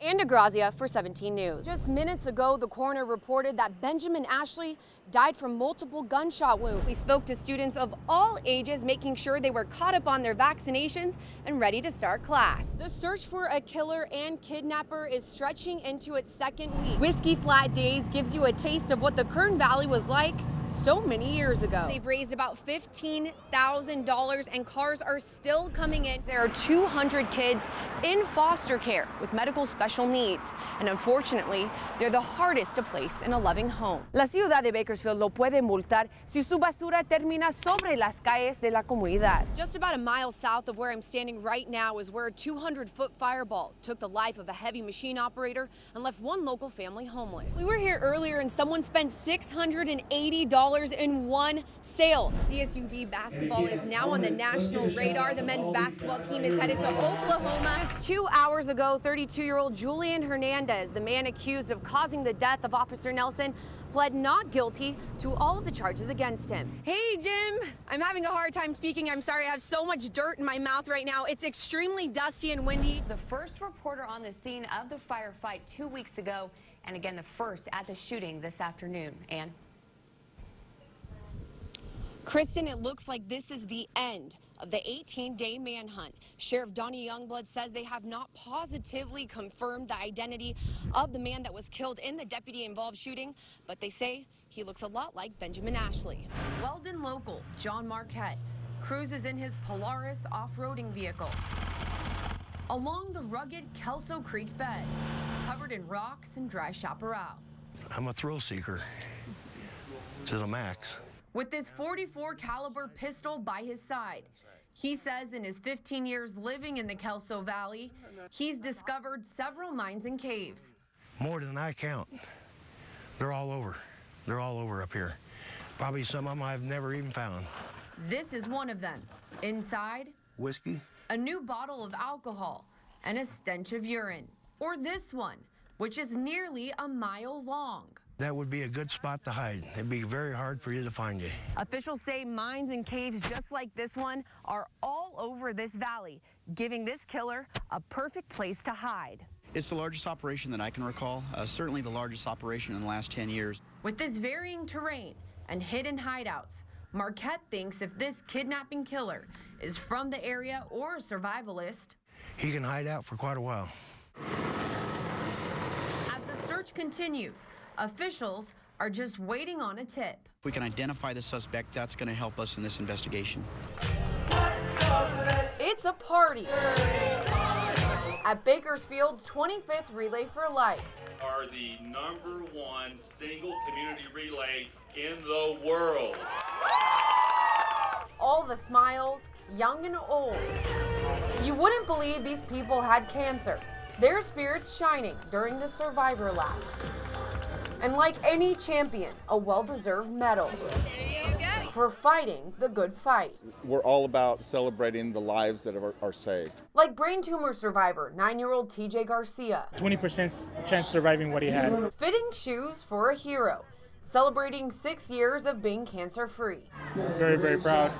And Grazia for 17 News. Just minutes ago, the coroner reported that Benjamin Ashley died from multiple gunshot wounds. We spoke to students of all ages, making sure they were caught up on their vaccinations and ready to start class. The search for a killer and kidnapper is stretching into its second week. Whiskey Flat Days gives you a taste of what the Kern Valley was like so many years ago. They've raised about $15,000 and cars are still coming in. There are 200 kids in foster care with medical special needs. And unfortunately, they're the hardest to place in a loving home. La ciudad de Bakersfield lo puede multar si su basura termina sobre las calles de la comunidad. Just about a mile south of where I'm standing right now is where a 200-foot fireball took the life of a heavy machine operator and left one local family homeless. We were here earlier and someone spent $680 in one sale. CSUB basketball is now on the national radar. The men's basketball team is headed to Oklahoma. Just 2 hours ago, 32-year-old Julian Hernandez, the man accused of causing the death of Officer Nelson, pled not guilty to all of the charges against him. Hey, Jim. I'm having a hard time speaking. I'm sorry. I have so much dirt in my mouth right now. It's extremely dusty and windy. The first reporter on the scene of the firefight 2 weeks ago, and again the first at the shooting this afternoon. Ann? Kristen, it looks like this is the end of the 18-day manhunt. Sheriff Donnie Youngblood says they have not positively confirmed the identity of the man that was killed in the deputy-involved shooting, but they say he looks a lot like Benjamin Ashley. Weldon local John Marquette cruises in his Polaris off-roading vehicle along the rugged Kelso Creek bed, covered in rocks and dry chaparral. I'm a thrill seeker to the max. With this .44 caliber pistol by his side, he says in his 15 years living in the Kelso Valley, he's discovered several mines and caves. More than I count. They're all over. They're all over up here. Probably some of them I've never even found. This is one of them. Inside, whiskey, a new bottle of alcohol, and a stench of urine. Or this one, which is nearly a mile long. That would be a good spot to hide. It'd be very hard for you to find you. Officials say mines and caves just like this one are all over this valley, giving this killer a perfect place to hide. It's the largest operation that I can recall, certainly the largest operation in the last 10 years. With this varying terrain and hidden hideouts, Marquette thinks if this kidnapping killer is from the area or a survivalist, he can hide out for quite a while. As the search continues, officials are just waiting on a tip. If we can identify the suspect, that's going to help us in this investigation. It's a party at Bakersfield's 25th Relay for Life. Are the #1 single community relay in the world. All the smiles, young and old. You wouldn't believe these people had cancer. Their spirits shining during the Survivor Lap. And like any champion, a well-deserved medal for fighting the good fight. We're all about celebrating the lives that are saved. Like brain tumor survivor, 9-year-old TJ Garcia. 20% chance surviving what he had. Fitting shoes for a hero, celebrating 6 years of being cancer-free. Very, very proud.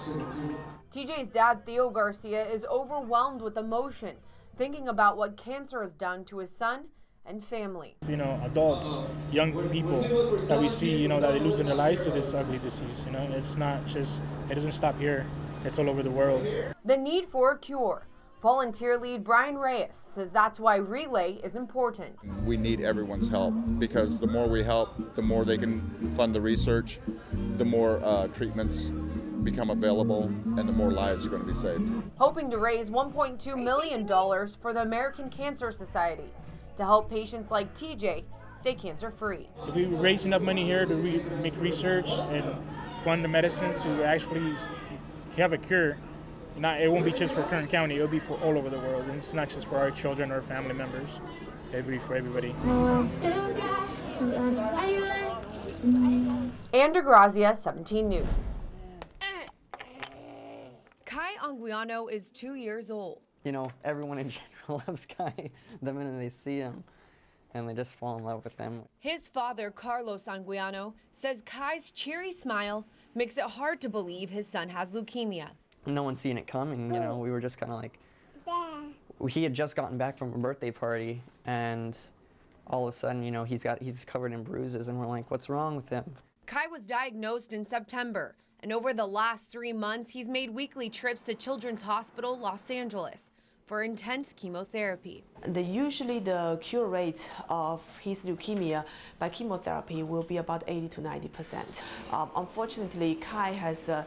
TJ's dad, Theo Garcia, is overwhelmed with emotion, thinking about what cancer has done to his son and family. You know, adults, young people that we see, you know, that they losing their lives to this ugly disease. You know, it's not just, it doesn't stop here. It's all over the world. The need for a cure. Volunteer lead Brian Reyes says that's why Relay is important. We need everyone's help because the more we help, the more they can fund the research, the more treatments become available, and the more lives are going to be saved. Hoping to raise $1.2 million for the American Cancer Society to help patients like TJ stay cancer-free. If we raise enough money here to make research and fund the medicine to actually have a cure, it won't be just for Kern County, it'll be for all over the world. And it's not just for our children or family members, it'll be for everybody. And Grazia, 17 News. Kai Anguiano is 2 years old. You know, everyone in general loves Kai the minute they see him, and they just fall in love with him. His father, Carlos Anguiano, says Kai's cheery smile makes it hard to believe his son has leukemia. No one's seen it coming, you know, we were just kind of like, He had just gotten back from a birthday party, and all of a sudden, you know, he's covered in bruises, and we're like, what's wrong with him? Kai was diagnosed in September, and over the last 3 months, he's made weekly trips to Children's Hospital Los Angeles for intense chemotherapy. Usually the cure rate of his leukemia by chemotherapy will be about 80 to 90%. Unfortunately, Kai has a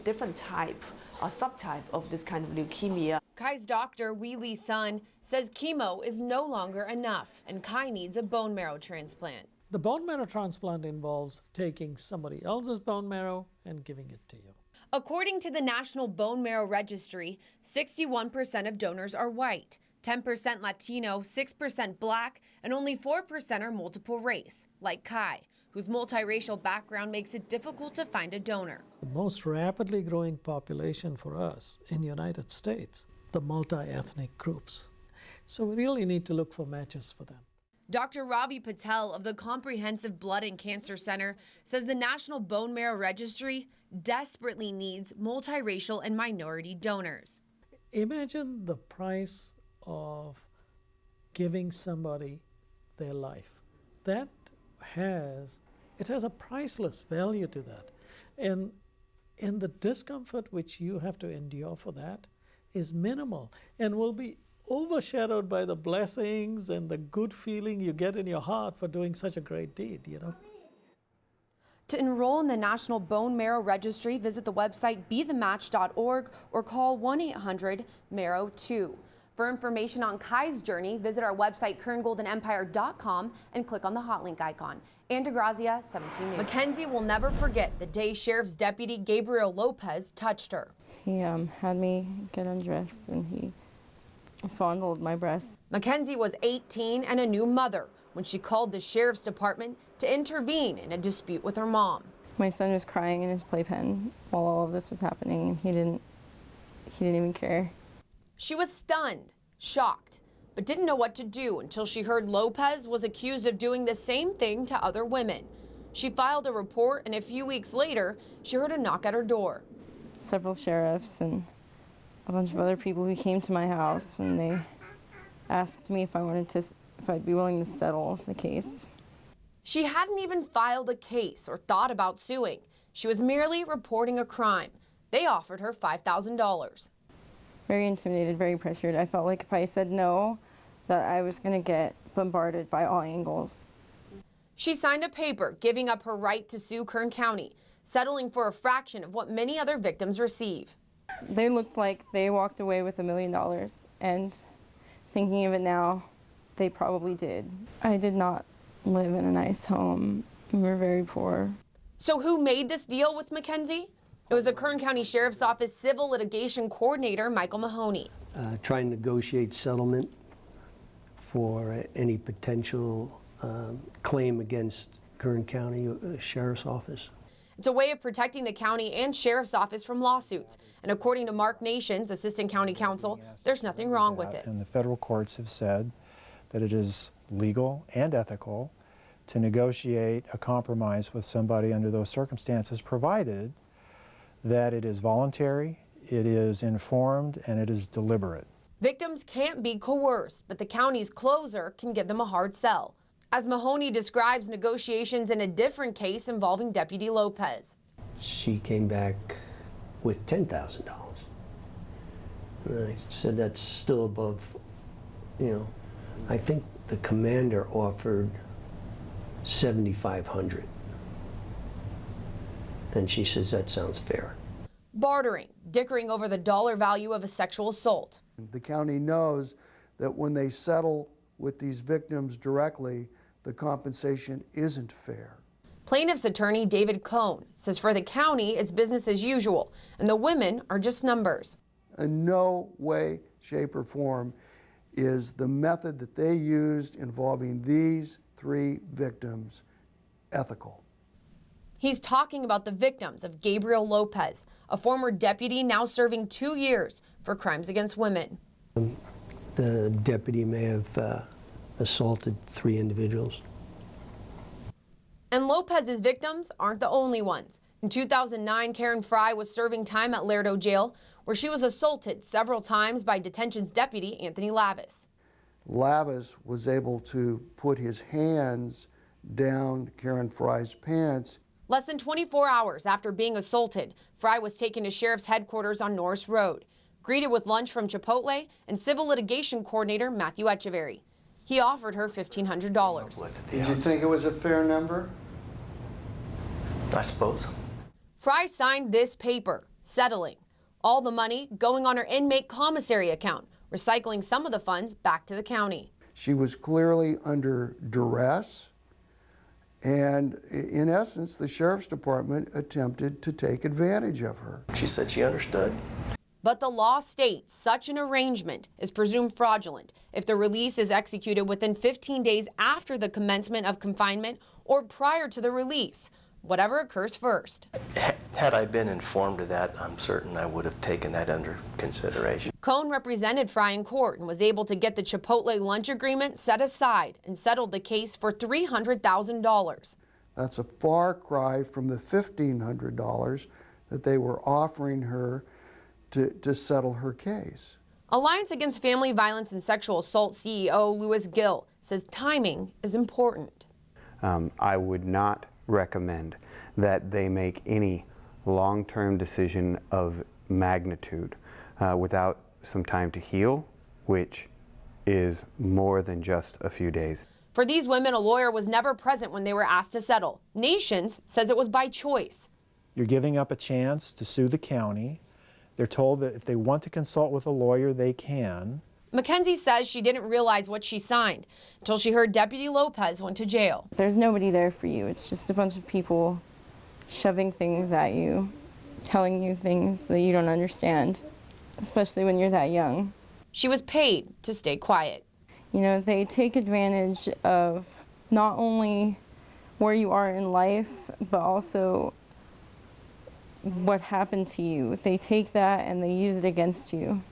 different type, a subtype of this kind of leukemia. Kai's doctor, Wee Lee's son, says chemo is no longer enough, and Kai needs a bone marrow transplant. The bone marrow transplant involves taking somebody else's bone marrow and giving it to you. According to the National Bone Marrow Registry, 61% of donors are white, 10% Latino, 6% Black, and only 4% are multiple race, like Kai, whose multiracial background makes it difficult to find a donor. The most rapidly growing population for us in the United States, the multi-ethnic groups. So we really need to look for matches for them. Dr. Ravi Patel of the Comprehensive Blood and Cancer Center says the National Bone Marrow Registry desperately needs multiracial and minority donors. Imagine the price of giving somebody their life. It has a priceless value to that. And the discomfort which you have to endure for that is minimal and will be overshadowed by the blessings and the good feeling you get in your heart for doing such a great deed, you know. To enroll in the National Bone Marrow Registry, visit the website bethematch.org or call 1-800-MARROW2. For information on Kai's journey, visit our website kerngoldenempire.com and click on the hot link icon. Grazia, 17 News. Mackenzie will never forget the day Sheriff's Deputy Gabriel Lopez touched her. He had me get undressed and he fondled my breast. Mackenzie was 18 and a new mother when she called the sheriff's department to intervene in a dispute with her mom. My son was crying in his playpen while all of this was happening, and he didn't even care. She was stunned, shocked, but didn't know what to do until she heard Lopez was accused of doing the same thing to other women. She filed a report, and a few weeks later, she heard a knock at her door. Several sheriffs and a bunch of other people who came to my house, and they asked me if I'd be willing to settle the case. She hadn't even filed a case or thought about suing. She was merely reporting a crime. They offered her $5,000. Very intimidated, very pressured. I felt like if I said no, that I was going to get bombarded by all angles. She signed a paper giving up her right to sue Kern County, settling for a fraction of what many other victims receive. They looked like they walked away with $1 million, and thinking of it now, they probably did. I did not live in a nice home. We were very poor. So who made this deal with Mackenzie? It was the Kern County Sheriff's Office Civil Litigation Coordinator, Michael Mahoney. Trying to negotiate settlement for any potential claim against Kern County Sheriff's Office. It's a way of protecting the county and sheriff's office from lawsuits. And according to Mark Nations, Assistant County Counsel, there's nothing wrong with it. And the federal courts have said that it is legal and ethical to negotiate a compromise with somebody under those circumstances, provided that it is voluntary, it is informed, and it is deliberate. Victims can't be coerced, but the county's closer can give them a hard sell. As Mahoney describes negotiations in a different case involving Deputy Lopez. She came back with $10,000. I said that's still above, I think the commander offered $7,500. And she says that sounds fair. Bartering, dickering over the dollar value of a sexual assault. The county knows that when they settle with these victims directly, the compensation isn't fair. Plaintiff's attorney David Cohn says for the county, it's business as usual, and the women are just numbers. In no way, shape, or form is the method that they used involving these 3 victims ethical. He's talking about the victims of Gabriel Lopez, a former deputy now serving 2 years for crimes against women. The deputy may have assaulted 3 individuals. And Lopez's victims aren't the only ones. In 2009, Karen Fry was serving time at Lerdo Jail where she was assaulted several times by detention's deputy, Anthony Lavis. Lavis was able to put his hands down Karen Fry's pants. Less than 24 hours after being assaulted, Fry was taken to sheriff's headquarters on Norris Road, greeted with lunch from Chipotle and civil litigation coordinator Matthew Echeverry. He offered her $1,500. Did you think it was a fair number? I suppose. Fry signed this paper, settling. All the money going on her inmate commissary account, recycling some of the funds back to the county. She was clearly under duress, and in essence, the sheriff's department attempted to take advantage of her. She said she understood. But the law states such an arrangement is presumed fraudulent if the release is executed within 15 days after the commencement of confinement or prior to the release, whatever occurs first. Had I been informed of that, I'm certain I would have taken that under consideration. Cohn represented Fry in court and was able to get the Chipotle lunch agreement set aside and settled the case for $300,000. That's a far cry from the $1,500 that they were offering her to settle her case. Alliance Against Family Violence and Sexual Assault CEO Louis Gill says timing is important. I would not recommend that they make any long-term decision of magnitude without some time to heal, which is more than just a few days. For these women, a lawyer was never present when they were asked to settle. Nations says it was by choice. You're giving up a chance to sue the county. They're told that if they want to consult with a lawyer, they can. Mackenzie says she didn't realize what she signed until she heard Deputy Lopez went to jail. There's nobody there for you. It's just a bunch of people shoving things at you, telling you things that you don't understand, especially when you're that young. She was paid to stay quiet. You know, they take advantage of not only where you are in life, but also what happened to you. They take that and they use it against you.